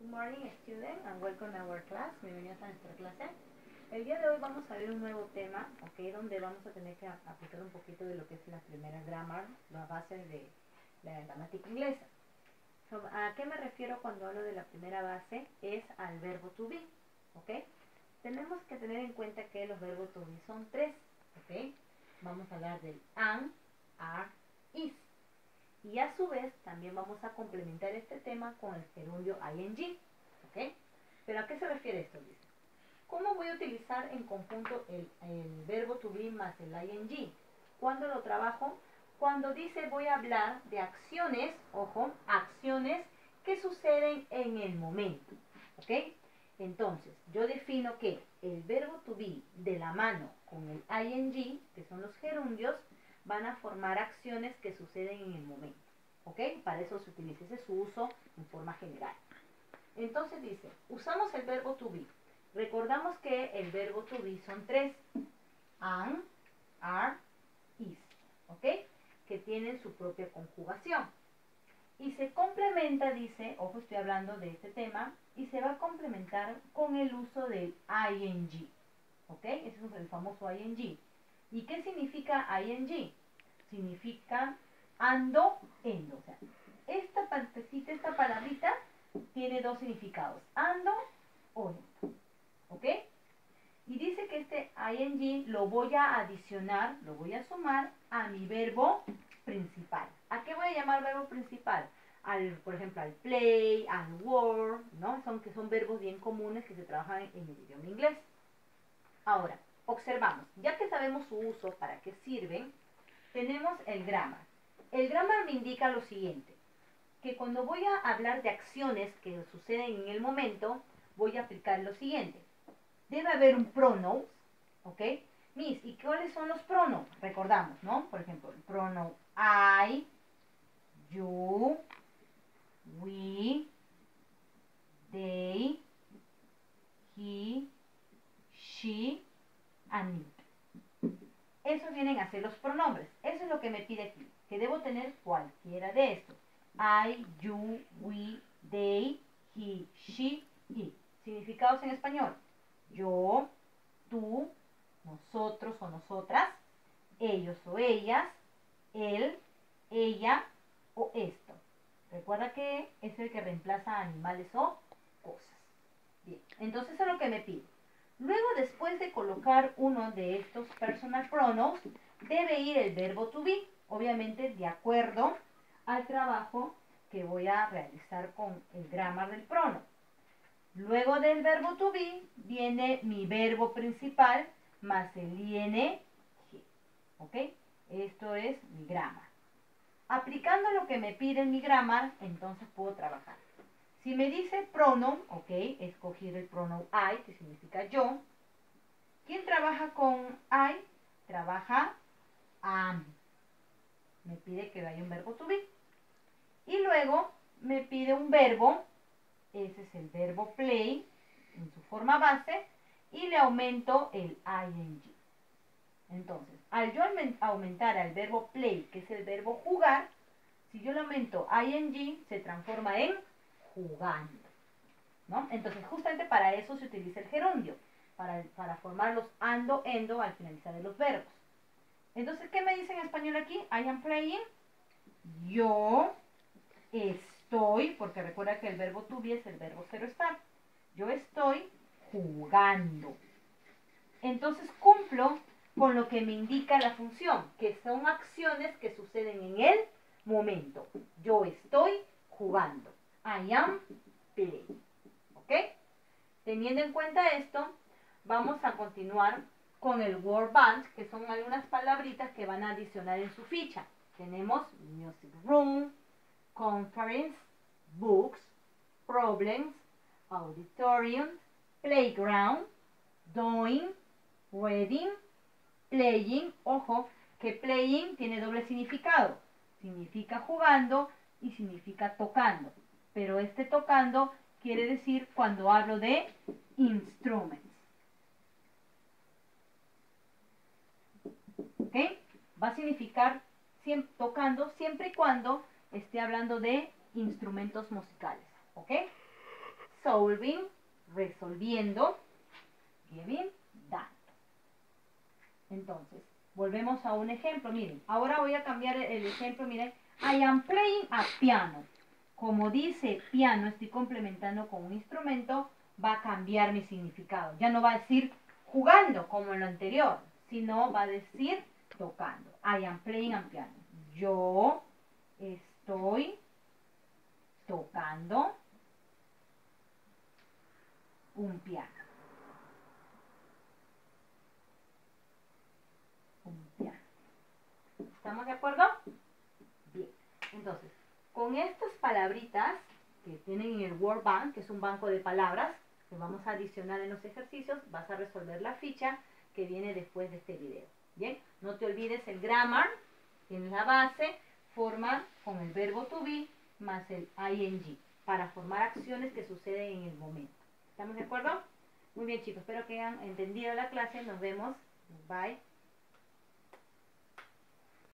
morning, students, and welcome to our class. Bienvenidos a nuestra clase. El día de hoy vamos a ver un nuevo tema, ¿ok? Donde vamos a tener que aplicar un poquito de lo que es la primera grammar, la base de la gramática inglesa. ¿A qué me refiero cuando hablo de la primera base? Es al verbo to be, ¿ok? Tenemos que tener en cuenta que los verbos to be son tres, ¿ok? Vamos a hablar del am, are, is. Y a su vez también vamos a complementar este tema con el gerundio ing, ¿ok? ¿Pero a qué se refiere esto? Dice, ¿cómo voy a utilizar en conjunto el verbo to be más el ing? ¿Cuándo lo trabajo? Cuando dice voy a hablar de acciones, ojo, acciones que suceden en el momento, ¿ok? Entonces, yo defino que el verbo to be de la mano con el ing, que son los gerundios, van a formar acciones que suceden en el momento, ¿ok? Para eso se utiliza ese su uso en forma general. Entonces dice, usamos el verbo to be. Recordamos que el verbo to be son tres, am, are, is, ¿ok? Que tienen su propia conjugación. Y se complementa, dice, ojo, estoy hablando de este tema, y se va a complementar con el uso del ing, ¿ok? Ese es el famoso ing. ¿Y qué significa ing? Significa ando, endo. O sea, esta partecita, esta palabrita, tiene dos significados, ando o endo, ¿ok? Y dice que este ing lo voy a adicionar, lo voy a sumar a mi verbo principal. ¿A qué voy a llamar verbo principal? Por ejemplo, al play, al work, ¿no? Que son verbos bien comunes que se trabajan en el idioma inglés. Ahora, observamos, ya que sabemos su uso, para qué sirven, tenemos el grammar. El grammar me indica lo siguiente, que cuando voy a hablar de acciones que suceden en el momento, voy a aplicar lo siguiente. Debe haber un pronoun, ¿ok? Miss, ¿y cuáles son los pronoun? Recordamos, ¿no? Por ejemplo, el pronoun I, you, we, they, he, she, and it. Esos vienen a ser los pronombres. Eso es lo que me pide aquí, que debo tener cualquiera de estos. I, you, we, they, he, she, it. Significados en español. Yo, tú, nosotros o nosotras, ellos o ellas, él, ella o esto. Recuerda que es el que reemplaza a animales o cosas. Bien, entonces eso es lo que me pide. Luego, después de colocar uno de estos personal pronouns, debe ir el verbo to be, obviamente de acuerdo al trabajo que voy a realizar con el grammar del pronoun. Luego del verbo to be viene mi verbo principal más el ing, ¿ok? Esto es mi grammar. Aplicando lo que me pide en mi grammar, entonces puedo trabajar. Si me dice pronoun, ok, escogí el pronoun I, que significa yo. ¿Quién trabaja con I? Trabaja am. Me pide que haya un verbo to be. Y luego me pide un verbo, ese es el verbo play, en su forma base, y le aumento el ing. Entonces, al yo aumentar al verbo play, que es el verbo jugar, si yo le aumento ing, se transforma en jugando, ¿no? Entonces, justamente para eso se utiliza el gerundio, para formar los ando, endo al finalizar de los verbos. Entonces, ¿qué me dice en español aquí? I am playing. Yo estoy, porque recuerda que el verbo to be es el verbo ser o estar. Yo estoy jugando. Entonces, cumplo con lo que me indica la función, que son acciones que suceden en el momento. Yo estoy jugando. I am playing. ¿Ok? Teniendo en cuenta esto, vamos a continuar con el word bunch, que son algunas palabritas que van a adicionar en su ficha. Tenemos music room, conference, books, problems, auditorium, playground, doing, reading, playing. Ojo, que playing tiene doble significado. Significa jugando y significa tocando. Pero este tocando quiere decir cuando hablo de instruments. ¿Ok? Va a significar tocando siempre y cuando esté hablando de instrumentos musicales. ¿Ok? solving, resolviendo, giving, dando. Entonces, volvemos a un ejemplo. Miren, ahora voy a cambiar el ejemplo. Miren, I am playing a piano. Como dice piano, estoy complementando con un instrumento, va a cambiar mi significado. Ya no va a decir jugando como en lo anterior, sino va a decir tocando. I am playing a piano. Yo estoy tocando un piano. Un piano. ¿Estamos de acuerdo? Bien. Entonces, con estas palabritas que tienen en el Word Bank, que es un banco de palabras que vamos a adicionar en los ejercicios, vas a resolver la ficha que viene después de este video. Bien, no te olvides el grammar, tienes la base, forma con el verbo to be más el ing para formar acciones que suceden en el momento. ¿Estamos de acuerdo? Muy bien, chicos, espero que hayan entendido la clase. Nos vemos. Bye.